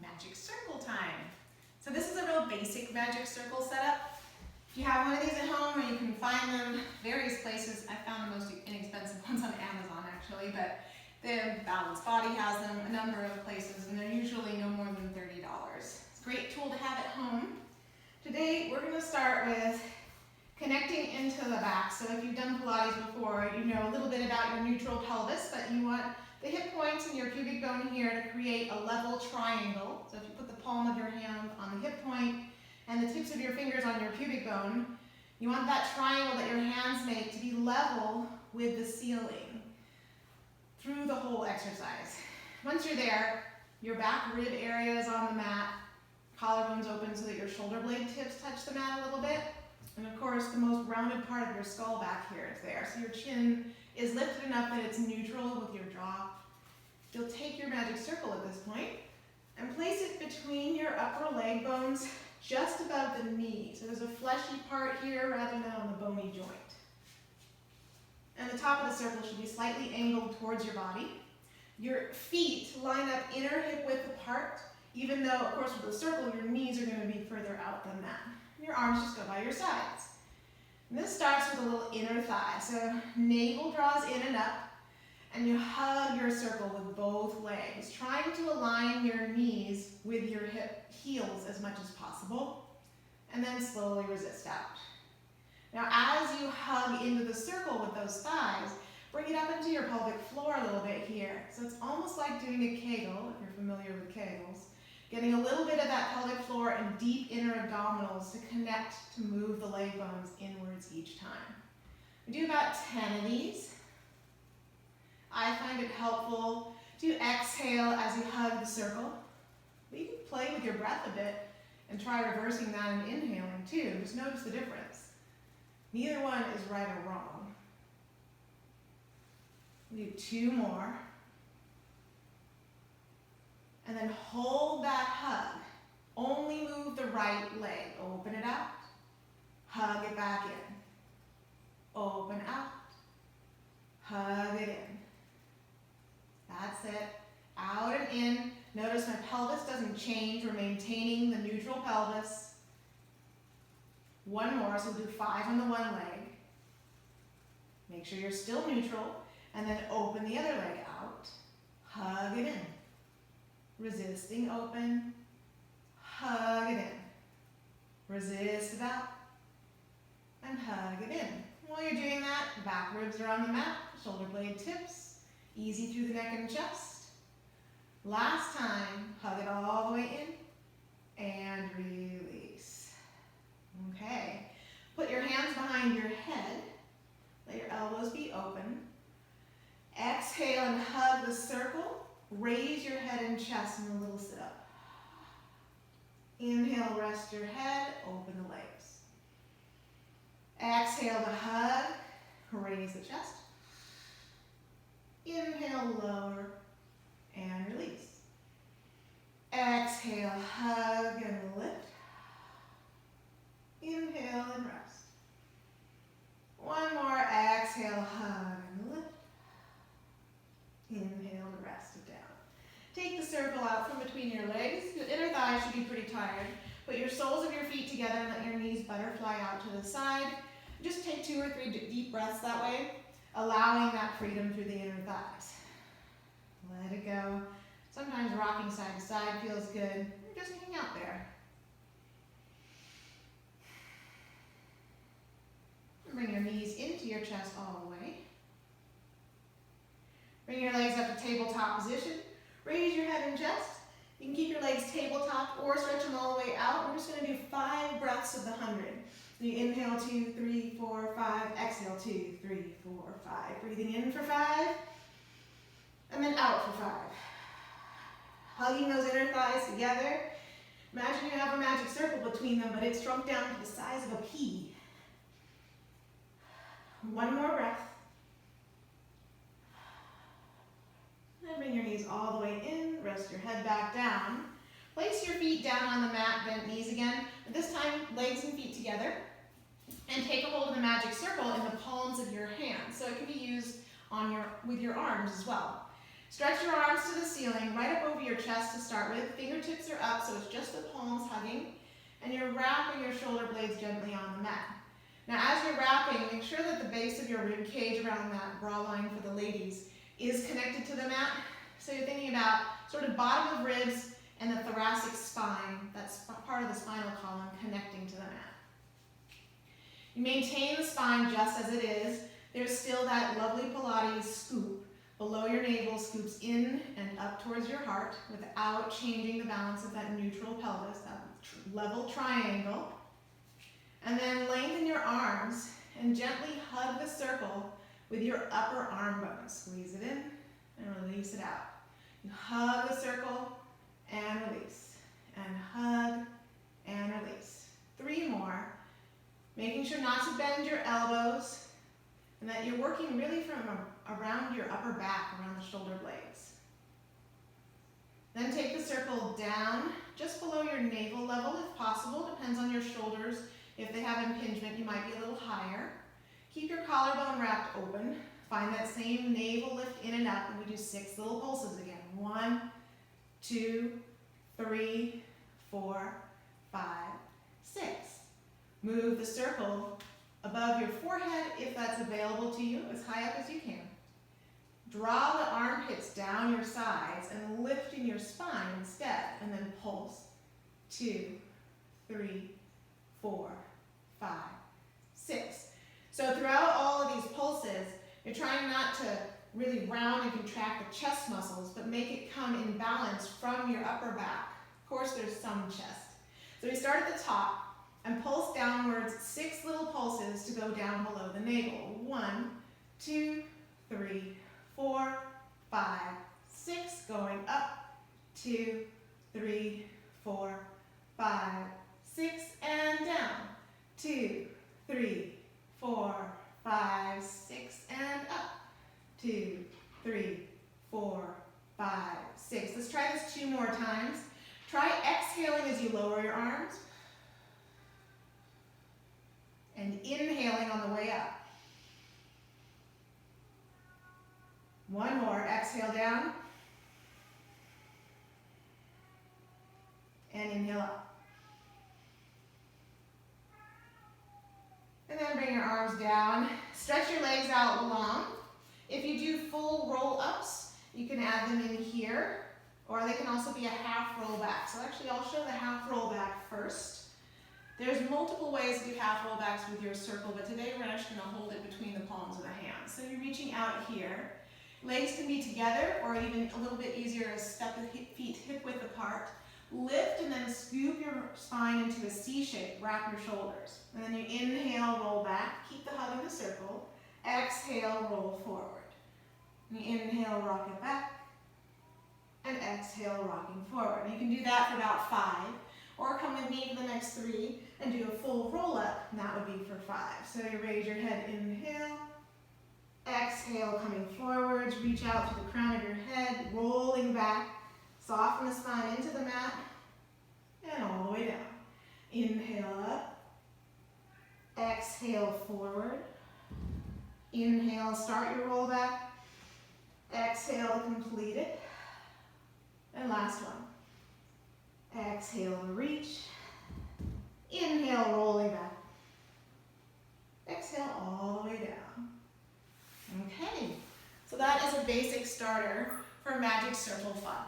magic circle time. So this is a real basic magic circle setup. If you have one of these at home, or you can find them various places. I found the most inexpensive ones on Amazon actually, but the Balanced Body has them a number of places, and they're usually no more than $30. It's a great tool to have at home. Today we're going to start with connecting into the back. So if you've done Pilates before, you know a little bit about your neutral pelvis, but you want the hip points and your pubic bone here to create a level triangle. So if you put the palm of your hand on the hip point and the tips of your fingers on your pubic bone, you want that triangle that your hands make to be level with the ceiling through the whole exercise. Once you're there, your back rib area is on the mat, collarbones open so that your shoulder blade tips touch the mat a little bit. And of course, the most rounded part of your skull back here is there. So your chin is lifted enough that it's neutral with your jaw. You'll take your magic circle at this point and place it between your upper leg bones, just above the knee. So there's a fleshy part here rather than on the bony joint. And the top of the circle should be slightly angled towards your body. Your feet line up inner hip width apart, even though, of course, with the circle, your knees are going to be further out than that. Your arms just go by your sides. And this starts with a little inner thigh. So navel draws in and up, and you hug your circle with both legs, trying to align your knees with your hip heels as much as possible, and then slowly resist out. Now, as you hug into the circle with those thighs, bring it up into your pelvic floor a little bit here. So it's almost like doing a Kegel, if you're familiar with Kegels. Getting a little bit of that pelvic floor and deep inner abdominals to connect to move the leg bones inwards each time. We do about 10 of these. I find it helpful to exhale as you hug the circle. But you can play with your breath a bit and try reversing that and inhaling too. Just notice the difference. Neither one is right or wrong. We do 2 more. And then hold that hug. Only move the right leg. Open it out. Hug it back in. Open out. Hug it in. That's it. Out and in. Notice my pelvis doesn't change. We're maintaining the neutral pelvis. 1 more, so we'll do 5 on the one leg. Make sure you're still neutral. And then open the other leg out. Hug it in. Resisting open, hug it in. Resist it out, and hug it in. While you're doing that, back ribs are on the mat, shoulder blade tips, easy through the neck and chest. Last time, hug it all the way in, and release. Okay, put your hands behind your head, let your elbows be open. Exhale and hug the circle. Raise your head and chest in a little sit-up. Inhale, rest your head, open the legs. Exhale to hug, raise the chest. Inhale, lower, and release. Exhale, hug and lift. Inhale and rest. 1 more, exhale, hug and lift. Inhale and rest it down. Take the circle out from between your legs. Your inner thighs should be pretty tired. Put your soles of your feet together and let your knees butterfly out to the side. Just take 2 or 3 deep breaths that way, allowing that freedom through the inner thighs. Let it go. Sometimes rocking side to side feels good. Just hang out there. And bring your knees into your chest all the way. Bring your legs up to tabletop position. Raise your head and chest. You can keep your legs tabletop or stretch them all the way out. We're just going to do 5 breaths of the 100. You inhale 2, 3, 4, 5. Exhale 2, 3, 4, 5. Breathing in for 5. And then out for 5. Hugging those inner thighs together. Imagine you have a magic circle between them, but it's shrunk down to the size of a pea. 1 more breath. And bring your knees all the way in, rest your head back down. Place your feet down on the mat, bent knees again. But this time, legs and feet together. And take a hold of the magic circle in the palms of your hands. So it can be used with your arms as well. Stretch your arms to the ceiling, right up over your your chest to start with. Fingertips are up, so it's just the palms hugging. And you're wrapping your shoulder blades gently on the mat. Now as you're wrapping, make sure that the base of your rib cage around that bra line for the ladies is connected to the mat. So you're thinking about sort of bottom of ribs and the thoracic spine, that's part of the spinal column, connecting to the mat. You maintain the spine just as it is. There's still that lovely Pilates scoop below your navel, scoops in and up towards your heart without changing the balance of that neutral pelvis, that level triangle. And then lengthen your arms and gently hug the circle with your upper arm bone. Squeeze it in and release it out. You hug the circle and release, and hug and release. 3 more. Making sure not to bend your elbows and that you're working really from around your upper back, around the shoulder blades. Then take the circle down just below your navel level if possible. Depends on your shoulders. If they have impingement, you might be a little higher. Keep your collarbone wrapped open. Find that same navel lift in and up, and we do 6 little pulses again. 1, 2, 3, 4, 5, 6. Move the circle above your forehead if that's available to you, as high up as you can. Draw the armpits down your sides and lift in your spine instead, and then pulse. 2, 3, 4, 5, 6. So throughout all of these pulses, you're trying not to really round and contract the chest muscles, but make it come in balance from your upper back. Of course, there's some chest. So we start at the top and pulse downwards, 6 little pulses to go down below the navel. 1, 2, 3, 4, 5, 6. Going up. 2, 3, 4, 5, 6, and down. 2, 3, 4, 5, 6, and up. 2, 3, 4, 5, 6. Let's try this 2 more times. Try exhaling as you lower your arms. And inhaling on the way up. 1 more. Exhale down. And inhale up. And then bring your arms down. Stretch your legs out long. If you do full roll-ups, you can add them in here, or they can also be a half roll back. So actually, I'll show the half roll back first. There's multiple ways to do half roll backs with your circle, but today we're actually going to hold it between the palms of the hands. So you're reaching out here. Legs can be together, or even a little bit easier is step the feet hip width apart. Lift and then scoop your spine into a C shape. Wrap your shoulders. And then you inhale, roll back. Keep the hug in the circle. Exhale, roll forward. And you inhale, rock it back. And exhale, rocking forward. You can do that for about 5. Or come with me for the next 3 and do a full roll up, and that would be for 5. So you raise your head, inhale, exhale, coming forwards, reach out to the crown of your head, rolling back, soften the spine into the mat, and all the way down. Inhale up, exhale forward, inhale, start your roll back, exhale to complete it, and last one. Exhale and reach. Inhale, rolling back. Exhale all the way down. Okay, so that is a basic starter for Magic Circle Fun.